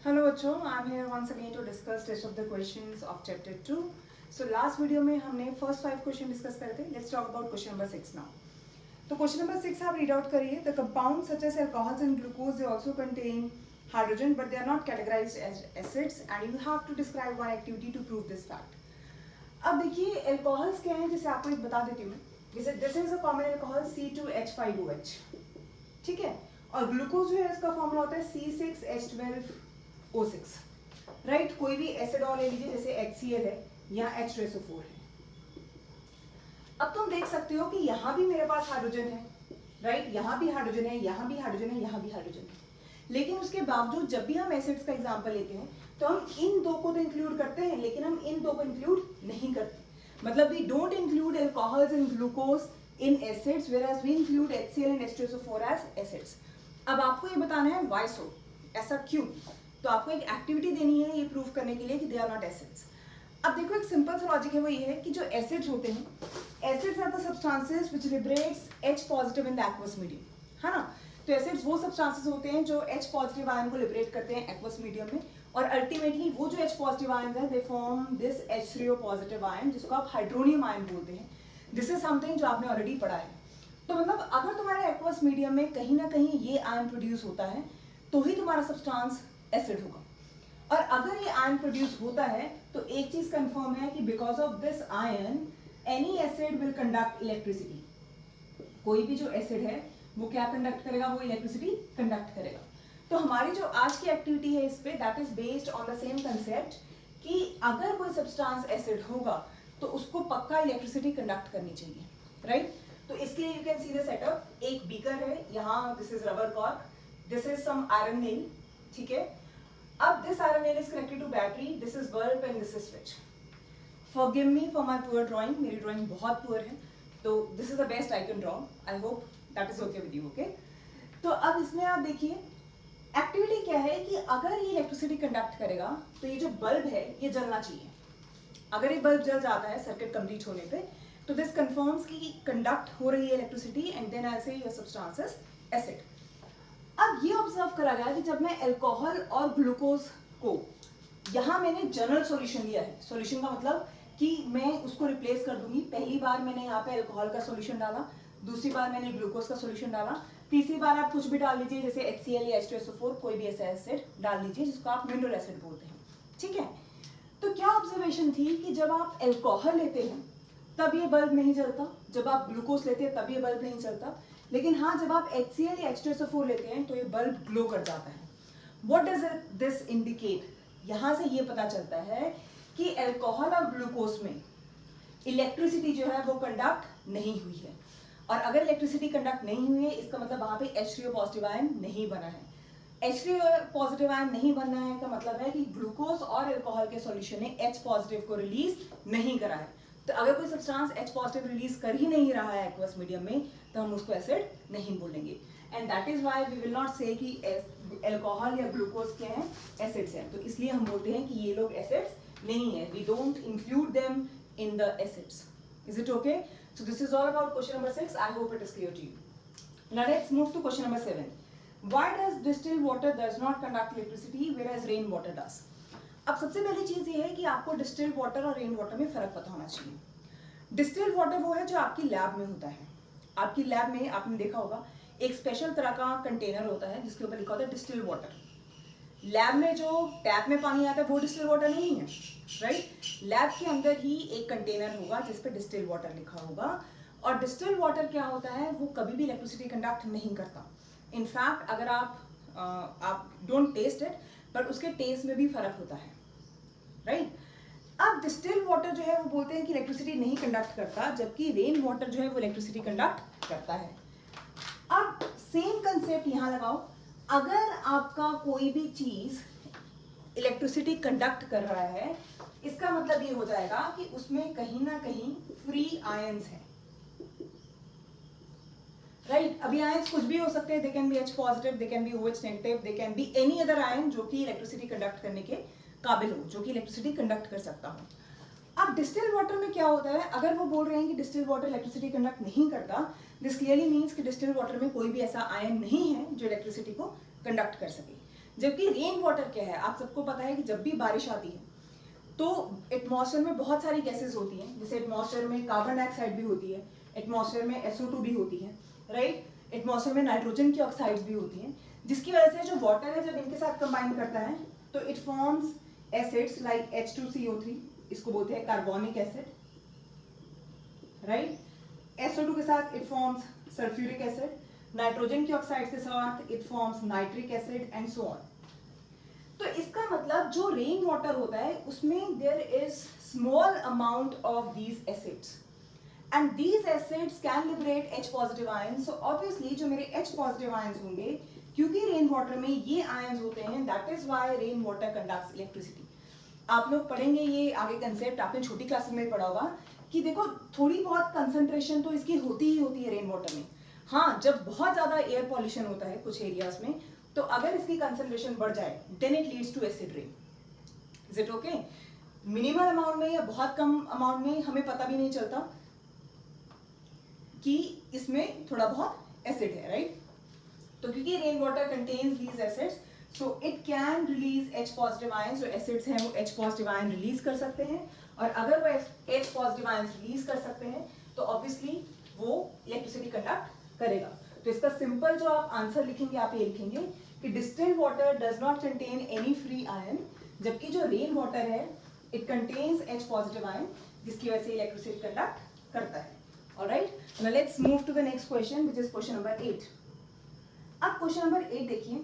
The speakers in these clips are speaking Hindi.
हेलो बच्चों, I am here once again to discuss test of the questions of chapter 2। So last video में हमने फर्स्ट 5 क्वेश्चन डिस्कस करे थे। Let's talk about question number 6 now. तो क्वेश्चन नंबर 6 आप रीड आउट करिए। The compound such as alcohols and glucose they also contain hydrogen but they are not categorised as acids and you have to describe one activity to prove this fact. अब देखिए अल्कोहल्स क्या है, जैसे आपको एक बता देती हूँ। जैसे this is a common alcohol C2H5OH, ठीक है। और ग्लूकोज जो है इसका फॉर्मूला होता है C6H12O6, राइट। कोई भी एसिड ले लीजिए, जैसे HCl है या H2SO4 है। अब तुम देख सकते हो कि यहाँ भी मेरे पास हाइड्रोजन है, राइट। यहाँ भी हाइड्रोजन है, यहाँ भी हाइड्रोजन है, यहाँ भी हाइड्रोजन है। लेकिन उसके बावजूद जब भी हम एसिड्स का एग्जांपल लेते हैं तो हम इन दो को तो इंक्लूड करते हैं, लेकिन हम इन दो को इंक्लूड नहीं करते। मतलब we don't include alcohols and glucose in acids whereas we include HCl and H2SO4 as acids। अब आपको ये बताना है why so, ऐसा क्यों। तो आपको एक एक्टिविटी देनी है ये प्रूव करने के लिए कि दे आर नॉट एसिड्स। अब देखो एक सिंपल सा लॉजिक है, वो ये है कि जो एसिड्स होते हैं, acids are the substances which liberates H positive in the aqueous medium, है ना। तो एसिड्स वो सब्सटेंसेस होते हैं जो H पॉजिटिव आयन को लिबरेट करते हैं एक्वस मीडियम में, और अल्टीमेटली वो जो H पॉजिटिव आयन है they form this H3O positive ion, जिसको आप हाइड्रोनियम आयन बोलते हैं। दिस इज समथिंग जो आपने ऑलरेडी पढ़ा है। तो मतलब अगर तुम्हारे एक्वस मीडियम में कहीं ना कहीं ये आयन प्रोड्यूस होता है तो ही तुम्हारा सब्सटेंस एसिड होगा। और अगर ये आयन प्रोड्यूस होता है तो एक चीज कंफर्म है कि because of this ion any acid will conduct electricity. कोई भी जो एसिड है वो क्या कंडक्ट करेगा, वो इलेक्ट्रिसिटी कंडक्ट करेगा। तो हमारी जो आज की एक्टिविटी है इस पे that is based on the same concept कि अगर कोई सब्सटेंस एसिड होगा तो उसको पक्का इलेक्ट्रिसिटी कंडक्ट करनी चाहिए, राइट। तो इसके लिए you can see the setup. एक बीकर है, यहाँ this is rubber cork, this is some iron nail, ठीक है। अब this iron nail is connected to battery, this is bulb and this is switch. Forgive me for my poor drawing, मेरी ड्राइंग बहुत पुअर है, तो this is the best I can draw. I hope that is okay with you, okay. तो अब इसमें आप देखिए एक्टिविटी क्या है कि अगर ये इलेक्ट्रिसिटी कंडक्ट करेगा तो ये जो बल्ब है ये जलना चाहिए। अगर ये बल्ब जल जाता है सर्किट कंप्लीट होने पे तो दिस कंफर्म्स कि कंडक्ट हो रही है इलेक्ट्रिसिटी एंड देन आई से योर सब्सटेंस इज एसिड। अब ये ऑब्जर्व करा गया कि जब मैं अल्कोहल और ग्लूकोज को यहाँ मैंने जनरल सॉल्यूशन लिया है। सॉल्यूशन का मतलब कि मैं उसको रिप्लेस कर दूंगी। पहली बार मैंने यहाँ पे अल्कोहल का सॉल्यूशन डाला, दूसरी बार मैंने ग्लूकोज का सॉल्यूशन डाला, तीसरी बार आप कुछ भी डाल लीजिए, जैसे HCl या H2SO4, कोई भी ऐसा एसिड डाल लीजिए जिसको आप मिनरल एसिड बोलते हैं, ठीक है। तो क्या ऑब्जर्वेशन थी कि जब आप अल्कोहल लेते हैं तब ये बल्ब नहीं जलता, जब आप ग्लूकोज लेते हैं तब ये बल्ब नहीं जलता, लेकिन हाँ जब आप HCl या H2SO4 लेते हैं तो ये बल्ब ग्लो कर जाता है। What does this indicate? यहाँ से ये पता चलता है कि अल्कोहल और ग्लूकोज में इलेक्ट्रिसिटी जो है वो कंडक्ट नहीं हुई है। और अगर इलेक्ट्रिसिटी कंडक्ट नहीं हुई है इसका मतलब वहां पे H3O पॉजिटिव आयन नहीं बना है। H3O पॉजिटिव आयन नहीं बनना है का मतलब है कि ग्लूकोज और अल्कोहल के सॉल्यूशन ने H पॉजिटिव को रिलीज नहीं करा है। तो अगर कोई सब्सटेंस H पॉजिटिव रिलीज कर ही नहीं रहा है एक्वस मीडियम में तो हम उसको एसिड नहीं बोलेंगे। And that is why we will not say कि अल्कोहल या ग्लूकोज क्या है, एसिड्स हैं। तो इसलिए हम बोलते हैं कि ये लोग एसिड्स नहीं है, we don't include them in the acids. Is it okay? So this is all about question number 6. I hope it is clear to you. Now let's move to question number 7. Why does distilled water does not conduct electricity whereas rain water does? अब सबसे पहली चीज ये है कि आपको डिस्टिल्ड वाटर और रेन वाटर में फर्क पता होना चाहिए। डिस्टिल्ड वाटर वो है जो आपकी लैब में होता है। आपकी लैब में आपने देखा होगा एक स्पेशल तरह का कंटेनर होता है जिसके ऊपर लिखा होता है डिस्टिल्ड वाटर। लैब में जो टैप में पानी आता है वो डिस्टिल्ड वाटर नहीं है, राइट। लैब के अंदर ही एक कंटेनर होगा जिस पे डिस्टिल्ड वाटर लिखा होगा। और डिस्टिल्ड वाटर क्या होता है, वो कभी भी इलेक्ट्रिसिटी कंडक्ट नहीं करता। इनफैक्ट अगर आप डोंट टेस्ट इट बट उसके टेस्ट में भी फर्क होता है, राइट। अब डिस्टिल्ड वाटर जो है वो बोलते हैं कि इलेक्ट्रिसिटी नहीं कंडक्ट करता, जबकि रेन वाटर जो है वो इलेक्ट्रिसिटी कंडक्ट करता है। अब सेम कंसेप्ट यहाँ लगाओ, अगर आपका कोई भी चीज इलेक्ट्रिसिटी कंडक्ट कर रहा है इसका मतलब ये हो जाएगा कि उसमें कहीं ना कहीं फ्री आयंस हैं, राइट। अभी आयंस कुछ भी हो सकते हैं, they can be H positive, they can be OH negative, they can be any other ion जो कि इलेक्ट्रिसिटी कंडक्ट करने के काबिल हो, जो कि इलेक्ट्रिसिटी कंडक्ट कर सकता हो। अब डिस्टिल्ड वाटर में क्या होता है, अगर वो बोल रहे हैं कि डिस्टिल्ड वाटर इलेक्ट्रिसिटी कंडक्ट नहीं करता, दिस क्लियरली मीन्स कि डिस्टिल्ड वाटर में कोई भी ऐसा आयन नहीं है जो इलेक्ट्रिसिटी को कंडक्ट कर सके। जबकि रेन वाटर क्या है, आप सबको पता है कि जब भी बारिश आती है तो एटमॉस्फेयर में बहुत सारी गैसेस होती हैं, जैसे एटमॉस्फेयर में कार्बन डाइऑक्साइड भी होती है, एटमॉस्फेयर में SO2 भी होती है, राइट, एटमॉस्फेयर में नाइट्रोजन की ऑक्साइड्स भी होती हैं, जिसकी वजह से जो वाटर है जब इनके साथ कंबाइन करता है तो it forms acids like H2CO3, इसको बोलते हैं कार्बोनिक एसिड, राइट, SO2 के साथ it forms sulphuric acid, nitrogen की ऑक्साइड के साथ it forms nitric acid and so on. तो इसका मतलब जो रेन वाटर होता है उसमें there is small amount of these acids and these acids can liberate H positive ions. So obviously जो मेरे H पॉजिटिव आयंस होंगे, क्योंकि रेन वाटर में ये आयंस होते हैं, that is why rain water conducts electricity. आप लोग पढ़ेंगे ये आगे कंसेप्ट, आपने छोटी क्लास में पढ़ा होगा कि देखो थोड़ी बहुत कंसंट्रेशन तो इसकी होती ही होती है रेन वाटर में। हाँ, जब बहुत ज्यादा एयर पॉल्यूशन होता है कुछ एरियाज में, तो अगर इसकी कंसंट्रेशन बढ़ जाए then it leads to acid rain. Is it okay? Minimal amount में या बहुत कम अमाउंट में हमें पता भी नहीं चलता कि इसमें थोड़ा बहुत एसिड है, राइट? तो क्योंकि rain water contains these acids, so it can release H positive ions. जो एसिड्स हैं वो H पॉजिटिव आयन रिलीज कर सकते हैं, और अगर वो H पॉजिटिव आयंस रिलीज कर सकते हैं तो ऑब्वियसली वो इलेक्ट्रिसिटी कंडक्ट करेगा। तो इसका सिंपल जो आप आंसर लिखेंगे आप ये लिखेंगे कि distilled water does not contain any free ion, जबकि जो रेन वाटर है it contains H positive ion, जिसकी वजह से इलेक्ट्रिसिटी कंडक्ट करता है। Alright, now let's move to the next question which is question number 8। अब क्वेश्चन नंबर 8 देखिए,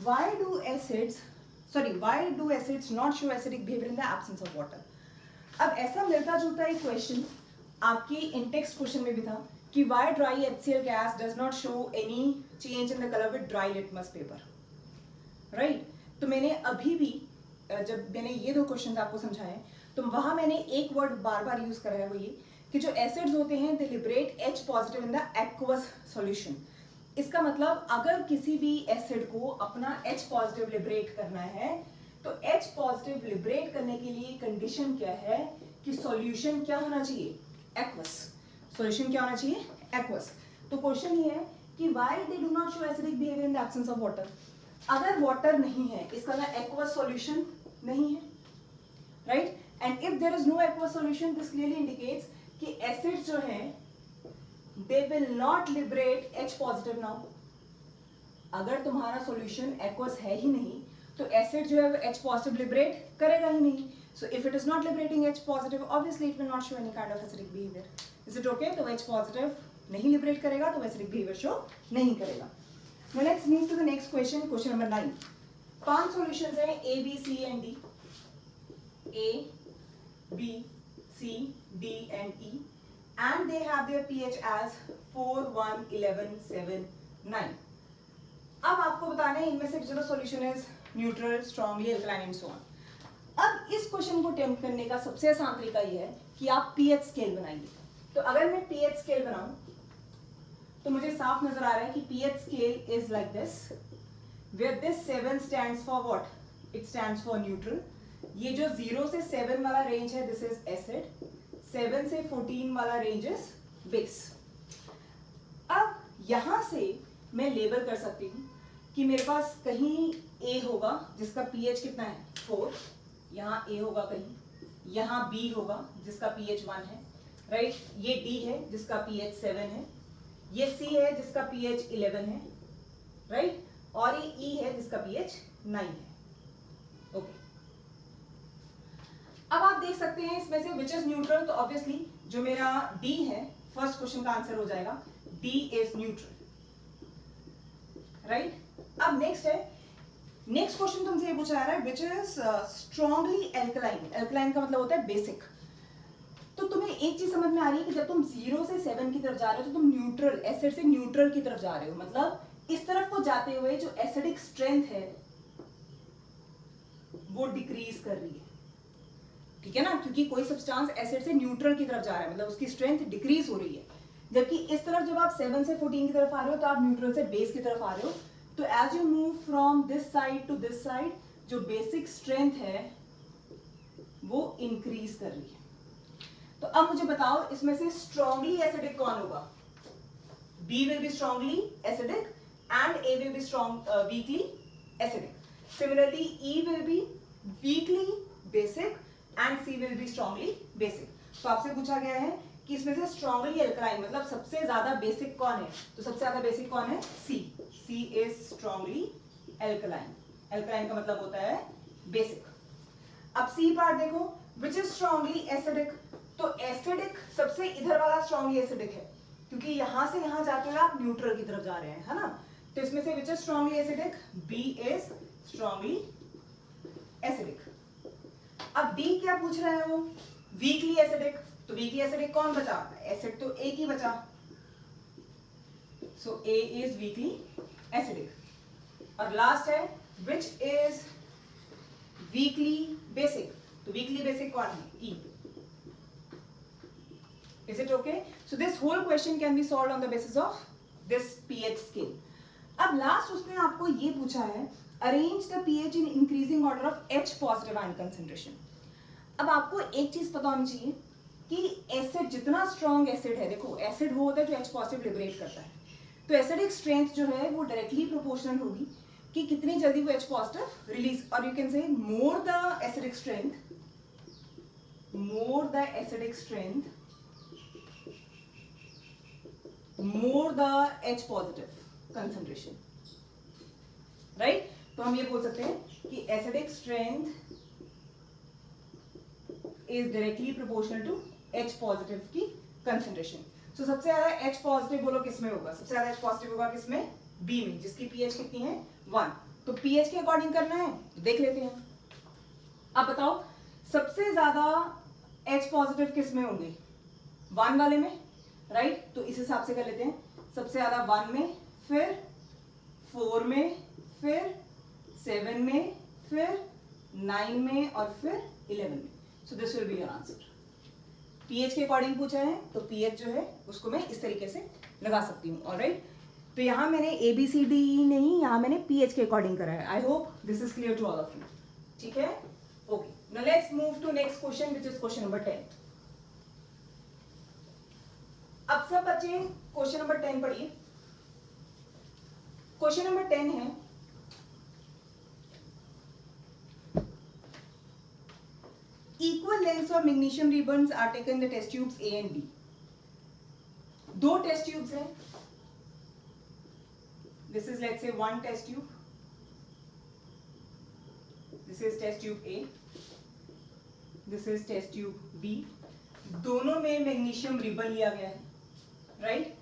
why do acids not show acidic behavior in the absence of water? अब ऐसा मिलता जुलता एक क्वेश्चन आपकी इन टेक्स्ट क्वेश्चन में भी था कि why dry HCl gas does not show any change in the color with dry litmus paper, right? तो मैंने अभी भी जब मैंने ये दो क्वेश्चन आपको समझाए तो वहां मैंने एक वर्ड बार बार यूज करा है, वो ये कि जो एसिड्स होते हैं they liberate H positive in the aqueous solution. इसका मतलब अगर किसी भी एसिड को अपना H पॉजिटिव लिबरेट करना है तो H पॉजिटिव लिबरेट करने के लिए कंडीशन क्या है कि सॉल्यूशन क्या होना चाहिए? एक्वस। सॉल्यूशन क्या होना चाहिए? एक्वस। तो क्वेश्चन ये है कि why they do not show acidic behaviour in the absence of water. अगर वाटर नहीं है इसका मतलब एक्वस सॉल्यूशन नहीं है, right? And if there is no aqueous solution this clearly indicates कि एसिड्स जो हैं they will not liberate H positive now। अगर तुम्हारा सॉल्यूशन एक्वस है ही नहीं तो एसिड जो है वो H positive liberate करेगा ही नहीं। So if it is not liberating H positive, obviously it will not show any kind of acidic behavior। Is it okay? तो H positive नहीं liberate करेगा तो acidic behavior show नहीं करेगा। Now let's move to the next question, question number 9। 5 solutions हैं A, B, C and D। A, B, C, D and E। And they have their pH as 4, 1, 11, 7, 9। अब आपको बताना है इनमें से जो solution is neutral, strongly alkaline and so on. अब इस क्वेश्चन को अटेम्प्ट करने का सबसे आसान तरीका ये है कि आप पीएच स्केल बनाइए। तो अगर मैं पीएच स्केल बनाऊं तो मुझे साफ नजर आ रहा है कि pH scale is like this, where this 7 stands for what? It stands for neutral. ये जो 0 से 7 वाला रेंज है दिस इज एसिड, 7 से 14 वाला रेंजेस बेस। अब यहां से मैं लेबल कर सकती हूं कि मेरे पास कहीं A होगा जिसका pH कितना है? 4, यहाँ A होगा कहीं, यहाँ B होगा जिसका pH 1 है, राइट? ये D है जिसका pH 7 है, ये C है जिसका pH 11 है, राइट? और ये E है जिसका pH 9 है। ओके, अब आप देख सकते हैं इसमें से विच इज न्यूट्रल। तो ऑब्वियसली जो मेरा डी है फर्स्ट क्वेश्चन का आंसर हो जाएगा, डी इज न्यूट्रल, राइट? अब नेक्स्ट है, नेक्स्ट क्वेश्चन तुमसे ये पूछा जा रहा है which is strongly alkaline. Alkaline का मतलब होता है बेसिक। तो तुम्हें एक चीज समझ में आ रही है कि जब तुम 0 से 7 की तरफ जा रहे हो तो तुम न्यूट्रल, एसिड से न्यूट्रल की तरफ जा रहे हो, मतलब इस तरफ को जाते हुए जो एसिडिक स्ट्रेंथ है वो डिक्रीज कर रही है, ठीक है ना? क्योंकि कोई सब्सटेंस एसिड से न्यूट्रल की तरफ जा रहा है मतलब उसकी स्ट्रेंथ डिक्रीज हो रही है। जबकि इस तरफ जब आप 7 से 14 की तरफ आ रहे हो तो आप न्यूट्रल से बेस की तरफ आ रहे हो। तो as you move from this side to this side जो बेसिक स्ट्रेंथ है वो इंक्रीज कर रही है। तो अब मुझे बताओ इसमें से स्ट्रांगली एसिडिक कौन होगा? B will be strongly acidic and A will be strong weakly acidic। Similarly, E will be weakly basic and C will be strongly basic. तो आपसे पूछा गया है कि इसमें से स्ट्रांगली एल्कलाइन मतलब सबसे ज्यादा बेसिक कौन है, तो सबसे ज्यादा बेसिक कौन है? सी. सी इज स्ट्रांगली एल्कलाइन. एल्कलाइन का मतलब होता है बेसिक. अब सी पार्ट देखो, विच इज स्ट्रांगली एसिडिक. तो एसिडिक सबसे इधर वाला स्ट्रांगली एसिडिक है, क्योंकि यहां से यहां जाते हुए आप न्यूट्रल की तरफ जा रहे हैं, है ना. तो इसमें से which is strongly acidic? B is strongly acidic. अब डी क्या पूछ रहा है वो? Weakly acidic. तो वीकली एसिडिक कौन बचा? एसिड तो एक ही बचा, so A is weakly acidic. और लास्ट है विच इज वीकली बेसिक. तो वीकली बेसिक कौन है? E. Is it okay? So this whole question can be solved on the basis of this pH scale. अब लास्ट उसने आपको ये पूछा है, arrange the pH in increasing order of H positive ion concentration. अब आपको एक चीज पता होनी चाहिए कि एसिड जितना स्ट्रॉन्ग एसिड है, देखो एसिड वो होता है जो H पॉजिटिव लिबरेट करता है, तो एसिडिक स्ट्रेंथ जो है वो डायरेक्टली प्रोपोर्शनल होगी कि कितनी जल्दी वो H पॉजिटिव रिलीज. और यू कैन से more the acidic strength, more the H positive concentration, right? तो हम ये बोल सकते हैं कि acidic strength is directly proportional to H positive की concentration. So सबसे ज्यादा H positive बोलो किसमें होगा? सबसे ज्यादा H positive होगा किसमें? B में, जिसकी pH कितनी है? 1. तो pH के अकॉर्डिंग करना है, देख लेते हैं. अब बताओ सबसे ज्यादा H positive किसमें होंगे? 1 वाले में, राइट? तो इस हिसाब से कर लेते हैं. सबसे ज्यादा 1 में, फिर 4 में, फिर 7 में, फिर 9 में और फिर 11 में. So this will be your answer. PH के अकॉर्डिंग पूछा है तो पीएच जो है उसको मैं इस तरीके से लगा सकती हूँ. ऑलराइट, तो यहाँ मैंने ABCD नहीं, यहाँ मैंने पीएच के अकॉर्डिंग करा है. I hope this is clear to all of you. ठीक है, okay. Now let's move to next question which is question number 10. अब सब बच्चे क्वेश्चन नंबर 10 पढ़िए. क्वेश्चन नंबर 10 है, equal lengths of magnesium ribbons are taken in the test tubes A and B. 2 test tubes हैं. This is let's say one test tube. This is test tube A. This is test tube B. दोनों में मैग्नीशियम रिबन लिया गया है, राइट?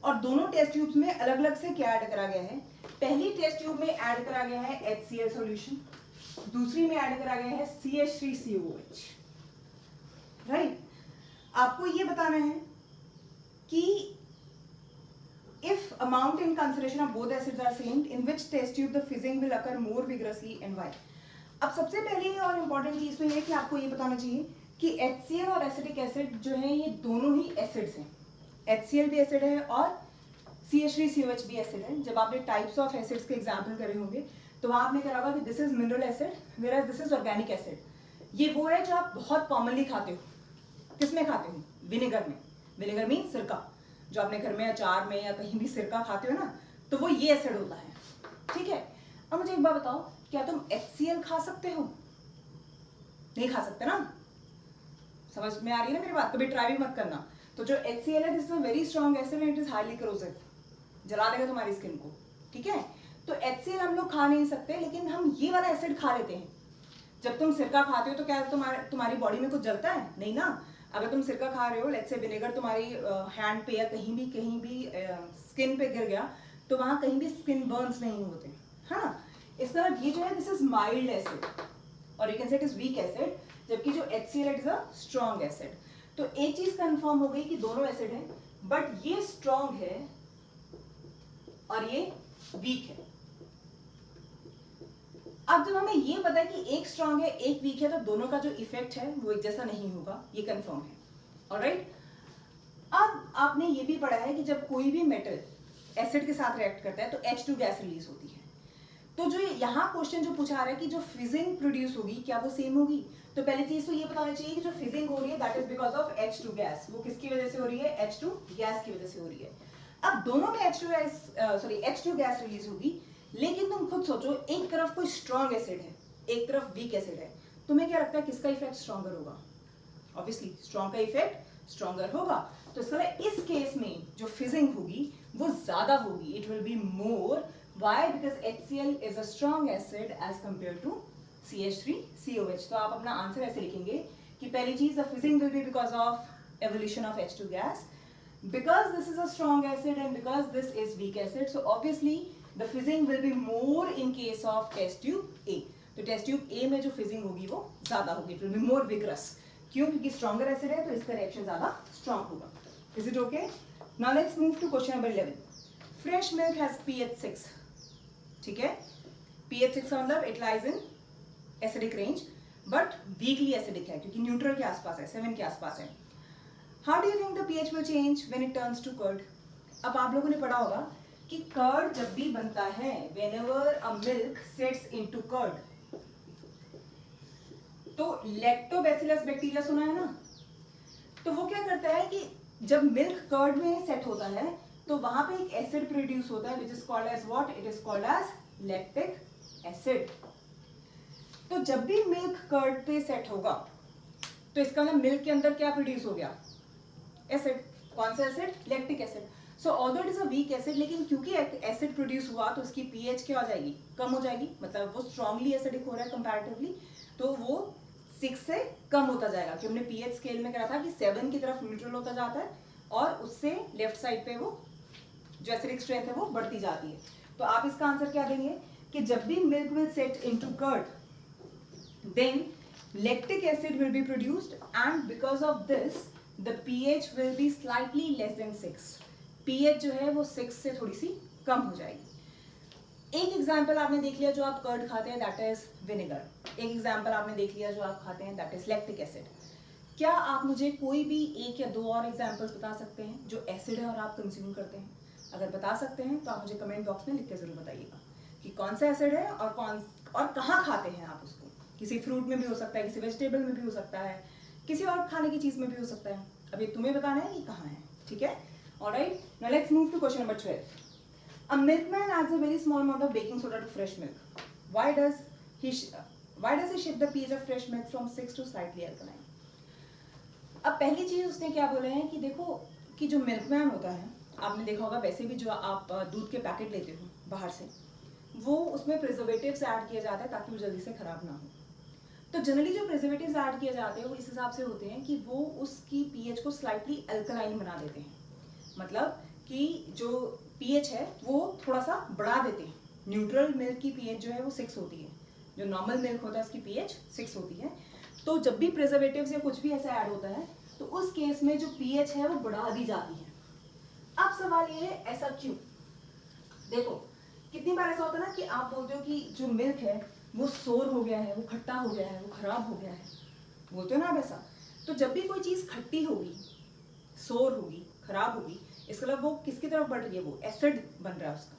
और दोनों टेस्ट ट्यूब्स में अलग अलग से क्या ऐड करा गया है? पहली टेस्ट ट्यूब में ऐड करा गया है HCl सॉल्यूशन, दूसरी में ऐड करा गया है CH3COOH, राइट? आपको ये बताना है कि if amount and concentration of both acids are same, in which test tube the fizzing will occur more vigorously and why? अब सबसे पहले और इम्पोर्टेंट चीज तो ये है कि आपको ये बताना चाहिए कि HCl और एसिटिक एसिड जो है ये दोनों ही एसिड्स हैं. HCl भी एसिड है और CH3COH भी एसिड है. जब आपने टाइप्स ऑफ एसिड्स के एग्जाम्पल करे होंगे तो वहां आपने करा होगा कि this is mineral acid where this is organic acid. ये वो है जो आप बहुत कॉमनली खाते हो. किसमें खाते हो? विनेगर में. विनेगर मीन सिरका. जो आपने घर में अचार में या कहीं भी सिरका खाते हो ना, तो वो ये एसिड होता है. ठीक है, अब मुझे एक बात बताओ, क्या तुम HCl खा सकते हो? नहीं खा सकते ना. समझ में आ रही है ना मेरी बात? कभी ट्राई भी मत करना. तो जो HCl है, this is a very strong acid and it is highly corrosive. जला देगा तुम्हारी स्किन को. ठीक है, तो HCl हम लोग खा नहीं सकते, लेकिन हम ये वाला एसिड खा लेते हैं. जब तुम सिरका खाते हो तो क्या तुम्हारी बॉडी में कुछ जलता है? नहीं ना. अगर तुम सिरका खा रहे हो, लेट्स से विनेगर तुम्हारी हैंड पे या कहीं भी स्किन पे गिर गया, तो वहां कहीं भी स्किन बर्न्स नहीं होते, है ना. इस तरह ये जो है दिस इज माइल्ड एसिड और you can say it is weak acid, जबकि जो HCl is a strong acid. तो एक चीज कंफर्म हो गई कि दोनों एसिड हैं, बट ये स्ट्रॉन्ग है और ये वीक है. अब जब हमें ये पता है कि एक स्ट्रॉन्ग है एक वीक है, तो दोनों का जो इफेक्ट है वो एक जैसा नहीं होगा, ये कंफर्म है. ऑलराइट, अब आपने ये भी पढ़ा है कि जब कोई भी मेटल एसिड के साथ रिएक्ट करता है तो H2 गैस रिलीज होती है. तो जो यहाँ क्वेश्चन जो पूछा रहा है कि जो फिजिंग प्रोड्यूस होगी क्या वो सेम होगी? तो पहली चीज तो ये बताना चाहिए कि जो फिजिंग हो रही है that is because of H2 gas. वो किसकी वजह से हो रही है? H2 गैस की वजह से हो रही है. अब दोनों में H2 गैस रिलीज होगी, लेकिन तुम खुद सोचो, एक तरफ कोई स्ट्रॉन्ग एसिड है, एक तरफ वीक एसिड है, तुम्हें क्या लगता है किसका इफेक्ट स्ट्रॉन्गर होगा? ऑब्वियसली स्ट्रॉन्ग का इफेक्ट स्ट्रॉन्गर होगा। तो इस केस में जो फिजिंग होगी वो ज्यादा होगी, it will be more. Why? Because HCl is a strong acid as compare to CH3COH। तो आप अपना आंसर ऐसे लिखेंगे कि पहली चीज, the fizzing will be because of evolution of H2 gas, because this is a strong acid and because this is weak acid, so obviously the fizzing will be more in case of test tube A. तो टेस्ट ट्यूब A में जो फिजिंग होगी वो ज्यादा होगी, it will be more vigorous. क्यों? क्योंकि स्ट्रॉन्गर एसिड है तो इसका रिएक्शन ज्यादा स्ट्रॉन्ग होगा। Is it okay? Now let's move to question number 11। Fresh milk has pH 6, ठीक है? pH 6 का मतलब it lies in acidic range but weakly acidic है, क्योंकि न्यूट्रल के आसपास है, 7 के आसपास है। How do you think the pH will change when it turns to curd? अब आप लोगों ने पढ़ा होगा कि कर्ड जब भी बनता है, whenever a milk sets into curd, तो लैक्टोबैसिलस बैक्टीरिया सुना है ना? तो वो क्या करता है कि जब मिल्क कर्ड में सेट होता है तो वहां पे एक एसिड प्रोड्यूस होता है, which is called as what? It is called as lactic acid. तो जब भी मिल्क कर्ड पे सेट होगा तो इसका मतलब मिल्क के अंदर क्या प्रोड्यूस हो गया? एसिड। कौन सा acid? Lactic acid. So although it is a weak acid, लेकिन क्योंकि एसिड प्रोड्यूस हुआ तो उसकी पीएच क्या हो जाएगी? कम हो जाएगी, मतलब वो स्ट्रांगली एसिडिक हो रहा है कंपैरेटिवली, तो वो 6 से कम होता जाएगा। कि हमने पीएच स्केल में करा था कि 7 की तरफ न्यूट्रल होता जाता है और उससे लेफ्ट साइड पे वो जो एसिडिक स्ट्रेंथ है वो बढ़ती जाती है। तो आप इसका आंसर क्या देंगे कि जब भी milk will set into curd, then lactic acid will be produced and because of this the pH will be slightly less than 6। pH जो है वो 6 से थोड़ी सी कम हो जाएगी। एक एग्जाम्पल आपने देख लिया जो आप कर्ड खाते हैं, दैट इज विनेगर। एक एग्जाम्पल आपने देख लिया जो आप खाते हैं, दैट इज लैक्टिक एसिड। क्या आप मुझे कोई भी एक या दो और एग्जाम्पल्स बता सकते हैं जो एसिड है और आप कंज्यूम करते हैं? अगर बता सकते हैं तो आप मुझे कमेंट बॉक्स में लिख के जरूर बताइएगा कि कौन सा एसिड है और कहाँ खाते हैं आप उसको। किसी फ्रूट में भी हो सकता है, किसी वेजिटेबल में भी हो सकता है, किसी और खाने की चीज में भी हो सकता है। अब ये तुम्हें बताना है कि कहाँ है, ठीक है? Alright, now let's move to question number 12। A milkman adds a very small amount of baking soda to fresh milk. Why does he shift the pH of fresh milk from 6 to slightly alkaline? अब पहली चीज उसने क्या बोला है कि देखो कि जो मिल्कमैन होता है, आपने देखा होगा वैसे भी जो आप दूध के पैकेट लेते हो बाहर से, वो उसमें प्रिजर्वेटिव्स ऐड किया जाता है ताकि वो जल्दी से खराब ना हो। तो जनरली जो प्रिजर्वेटिव्स ऐड किए जाते हैं वो इस हिसाब से होते हैं कि वो उसकी पीएच को स्लाइटली अल्कलाइन बना देते हैं, मतलब कि जो पीएच है वो थोड़ा सा बढ़ा देते हैं। न्यूट्रल मिल्क की पीएच जो है वो 6 होती है, जो नॉर्मल मिल्क होता है उसकी पीएच 6 होती है। तो जब भी प्रिजर्वेटिव्स या कुछ भी ऐसा ऐड होता है तो उस केस में जो पीएच है वो बढ़ा दी जाती है। अब सवाल ये है ऐसा क्यों? देखो कितनी बार ऐसा होता है ना कि आप बोलते हो कि जो मिल्क है वो सोर हो गया है, वो खट्टा हो गया है, वो खराब हो गया है, बोलते हो ना आप ऐसा। तो जब भी कोई चीज खट्टी होगी, सोर होगी, खराब होगी, इसका मतलब वो किसकी तरफ बढ़ रही है? वो एसिड बन रहा है उसका,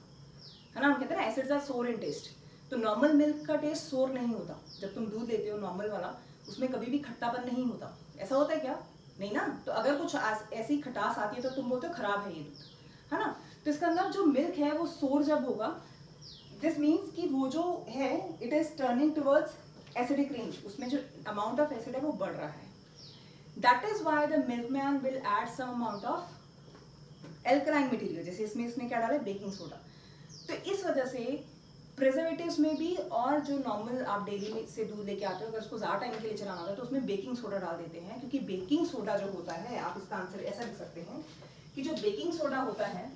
है ना? हम कहते हैं ना एसिड्स आर सोर इन टेस्ट। तो नॉर्मल मिल्क का टेस्ट सोर नहीं होता। जब तुम दूध लेते हो नॉर्मल वाला, उसमें कभी भी खट्टापन नहीं होता। ऐसा होता है क्या? नहीं ना। तो अगर कुछ ऐसी खटास आती है तो तुम बोलते हो खराब है ये दूध, है ना? तो इसका अंदर जो मिल्क है वो सोर जब होगा, दिस मीन्स कि वो जो है it is turning towards acidic range, उसमें जो अमाउंट ऑफ एसिड है वो बढ़ रहा है। That is why the milkman will add some amount of alkaline material, जैसे इसमें इसने क्या डाला है? Baking soda. तो इस वजह से प्रिजर्वेटिव्स में भी और जो नॉर्मल आप डेली से दूध लेके आते हो, अगर उसको ज़्यादा टाइम के लिए चलाना होता है तो उसमें बेकिंग सोडा डाल देते हैं, क्योंकि बेकिंग सोडा जो होता है, आप इसका आंसर ऐसा लिख सकते हैं कि जो बेकिंग सोडा होता है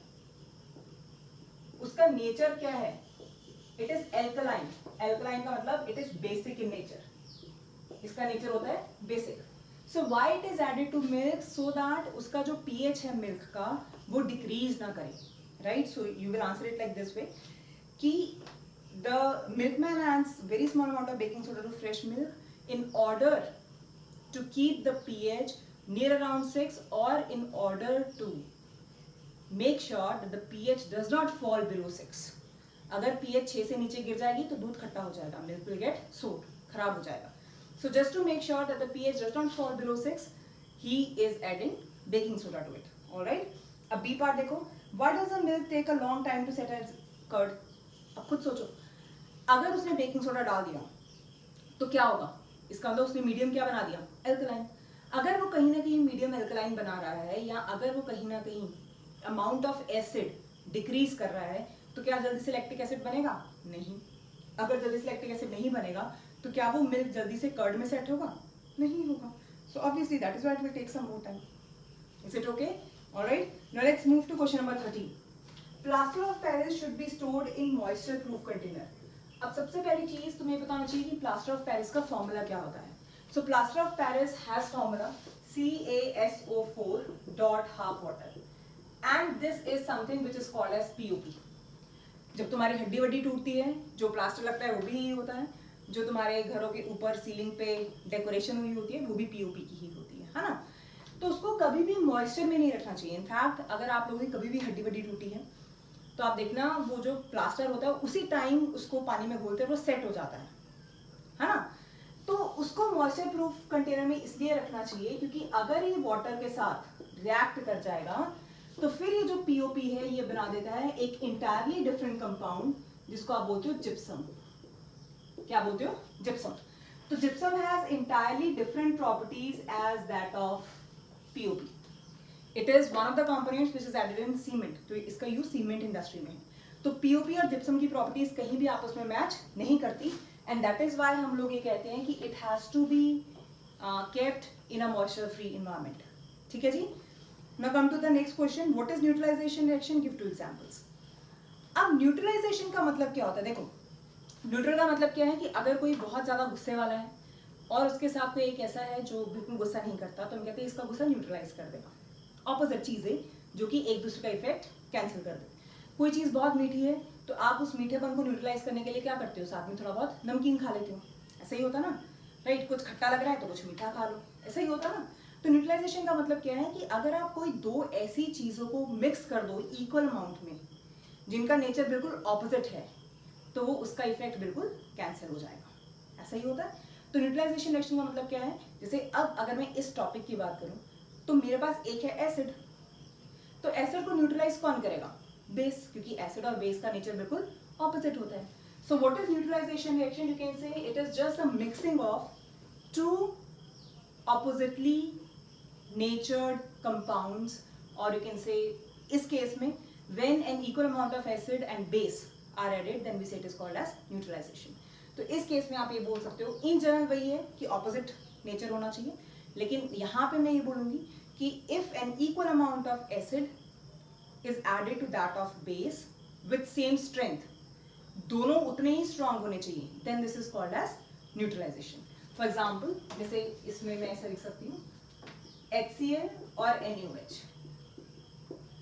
उसका नेचर क्या है? It is alkaline. एल्कलाइन का मतलब it is basic in nature, इसका नेचर होता है basic. So why it is added to milk? So that उसका जो पीएच है मिल्क का वो डिक्रीज ना करे, right? So you will answer it like this way कि the milkman adds very small amount of baking soda to fresh milk in order to keep the pH near around 6 or in order to make sure that the pH does not fall below 6। अगर pH 6 से नीचे गिर जाएगी तो दूध खट्टा हो जाएगा, milk will get sour, खराब हो जाएगा। So just to make sure that the pH does not fall below 6, he is adding baking soda to it. All right? अब B part देखो, why does the milk take a long time to set as curd? अब खुद सोचो, अगर उसने बेकिंग सोडा डाल दिया तो क्या होगा, इसका मतलब उसने मीडियम क्या बना दिया, एल्कलाइन। अगर वो कहीं ना कहीं मीडियम एल्कलाइन बना रहा है, या अगर वो कहीं ना कहीं अमाउंट ऑफ एसिड डिक्रीज कर रहा है, तो क्या जल्दी से लैक्टिक एसिड बनेगा, नहीं। अगर जल्दी से लैक्टिक एसिड नहीं बनेगा तो क्या वो मिल्क जल्दी से कर्ड में सेट होगा, नहीं होगा। So obviously that is why it will take some more time. Is it okay? Alright, now let's move to question number 13। Plaster of Paris should be stored in moisture proof container. अब सबसे पहली चीज तुम्हें बताना चाहिए कि प्लास्टर ऑफ पेरिस का फॉर्मूला क्या होता है। So plaster of Paris has formula CaSO4 dot half water, and this is something which is called as POP। जब तुम्हारी हड्डी वड्डी टूटती है, जो प्लास्टर लगता है वो भी यही होता है। जो तुम्हारे घरों के ऊपर सीलिंग पे डेकोरेशन हुई होती है वो भी POP की ही होती है ना। तो उसको कभी भी मॉइस्चर में नहीं रखना चाहिए। इनफैक्ट अगर आप लोगों की कभी भी हड्डी वड्डी टूटी है तो आप देखना वो जो प्लास्टर होता है उसी टाइम उसको पानी में घोलते हैं वो सेट हो जाता है ना। तो उसको मॉइस्चर प्रूफ कंटेनर में इसलिए रखना चाहिए क्योंकि अगर ये वाटर के साथ रिएक्ट कर जाएगा तो फिर ये जो POP है ये बना देता है एक इंटायरली डिफरेंट कंपाउंड जिसको आप बोलते हो जिप्सम। क्या बोलते हो? जिप्सम। तो gypsum has entirely different properties as that of POP। It is one of the components which is added in cement. तो इसका यूज सीमेंट इंडस्ट्री में है। तो POP और जिप्सम की प्रॉपर्टीज कहीं भी आपस में मैच नहीं करती, एंड दैट इज व्हाई हम लोग ये कहते हैं कि it has to be kept in a moisture free environment. ठीक है जी। Now come to the next question. What is neutralization reaction? Give two examples. अब न्यूट्रलाइजेशन का मतलब क्या होता है? देखो, न्यूट्रल का मतलब क्या है कि अगर कोई बहुत ज्यादा गुस्से वाला है और उसके साथ कोई एक ऐसा है जो बिल्कुल गुस्सा नहीं करता, तो हम कहते हैं इसका गुस्सा न्यूट्रलाइज कर देगा। ऑपोजिट चीज है जो कि एक दूसरे का इफेक्ट कैंसिल कर दे। कोई चीज बहुत मीठी है तो आप उस मीठेपन को न्यूट्रलाइज करने के लिए क्या करते हो, साथ में थोड़ा बहुत नमकीन खा लेते हो। ऐसा ही होता ना, राइट? कुछ खट्टा लग रहा है तो कुछ मीठा खा लो, ऐसा ही होता ना। तो न्यूट्रलाइजेशन का मतलब क्या है कि अगर आप कोई दो ऐसी चीजों को मिक्स कर दो इक्वल अमाउंट में जिनका नेचर बिल्कुल ऑपोजिट है, तो वो उसका इफेक्ट बिल्कुल कैंसिल हो जाएगा। ऐसा ही होता है। तो न्यूट्रलाइजेशन रिएक्शन का मतलब क्या है? जैसे अब अगर मैं इस टॉपिक की बात करूं तो मेरे पास एक है एसिड, तो एसिड को न्यूट्रलाइज कौन करेगा? बेस, क्योंकि एसिड और बेस का नेचर बिल्कुल ऑपोजिट होता है। So what is neutralisation reaction? You can say it is just a mixing of two oppositely natured compounds, or you can say इस केस में when an equal amount of acid and base are added then we say it is called as neutralization। तो इस केस में आप ये बोल सकते हो इन जनरल वही है कि opposite nature होना चाहिए, लेकिन यहाँ पे मैं ये बोलूंगी कि if an equal amount of acid is added to that of base with same strength, दोनों उतने ही strong होने चाहिए, then this is called as neutralization। For example जैसे इसमें मैं ऐसा लिख सकती हूँ HCl और NaOH।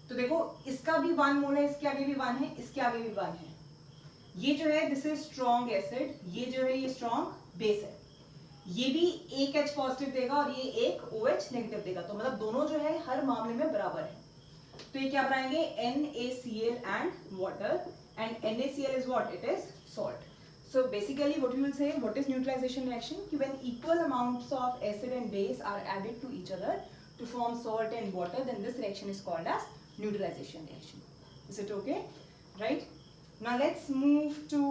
तो देखो इसका भी 1 मोल है, इसके आगे भी 1 है, इसके आगे भी 1 है। ये जो है दिस इज स्ट्रॉन्ग एसिड, ये जो है ये स्ट्रॉन्ग बेस है। ये भी एक H पॉजिटिव देगा और ये एक OH नेगेटिव देगा, तो मतलब दोनों जो है हर मामले में बराबर है। तो ये क्या बनाएंगे? NaCl and water, and NaCl is what? It is salt. So basically what you will say, what is neutralization reaction? When equal amounts of acid and base are added to each other to form salt and water, then this reaction is called as neutralization reaction. Is it okay? Right? Now let's move to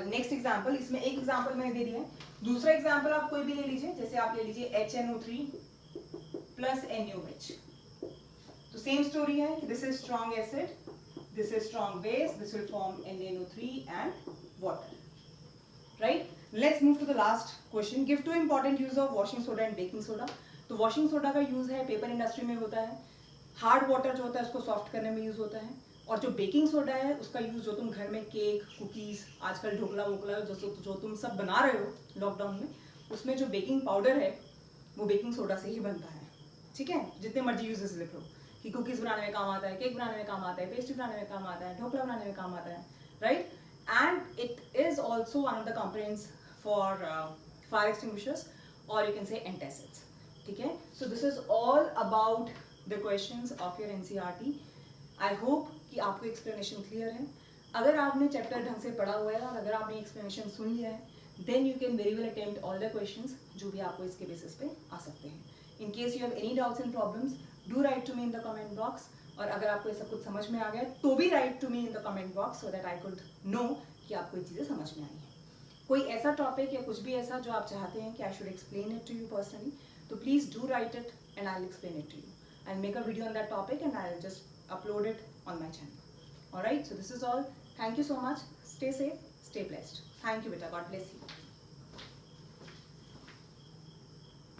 next example. इसमें एक example मैंने दे दिया है। दूसरा example आप कोई भी ले लीजिए, जैसे आप ले लीजिए HNO3 plus NaOH। तो same story है, this is strong acid, this is strong base, this will form NaNO3 and water, right? Let's move to the last question. Give two important use of washing soda and baking soda। तो washing soda का यूज है पेपर इंडस्ट्री में होता है, हार्ड वाटर जो होता है उसको सॉफ्ट करने में यूज होता है, और जो बेकिंग सोडा है उसका यूज जो तुम घर में केक, कुकीज, आजकल ढोकला वोकला जो तुम सब बना रहे हो लॉकडाउन में, उसमें जो बेकिंग पाउडर है वो बेकिंग सोडा से ही बनता है। ठीक है? जितने मर्जी यूजेस लिख लो कि कुकीज बनाने में काम आता है, केक बनाने में काम आता है, पेस्ट्री बनाने में काम आता है, ढोकला बनाने में काम आता है, right? And it is also one of the components for fire extinguishers, और यू कैन से एंटासिड्स। ठीक है? So this is all about the questions of your NCERT। I hope कि आपको एक्सप्लेनेशन क्लियर है। अगर आपने चैप्टर ढंग से पढ़ा हुआ है और अगर आपने एक्सप्लेनेशन सुन लिया है, then you can very well attempt all the questions जो भी आपको इसके बेसिस पे आ सकते हैं। In case you have any doubts and problems, do write to me in the comment box, और अगर आपको ये सब कुछ समझ में आ गया तो भी write to me in the comment box so that I could know कि आपको ये चीज़ें समझ में आई हैं। कोई ऐसा टॉपिक या कुछ भी ऐसा जो आप चाहते हैं कि I should explain it to you personally, तो please do write it and I will explain it to you. I'll make a video on that topic and I'll just upload it on my channel. Alright, so this is all. Thank you so much. Stay safe, stay blessed. Thank you, beta. God bless you.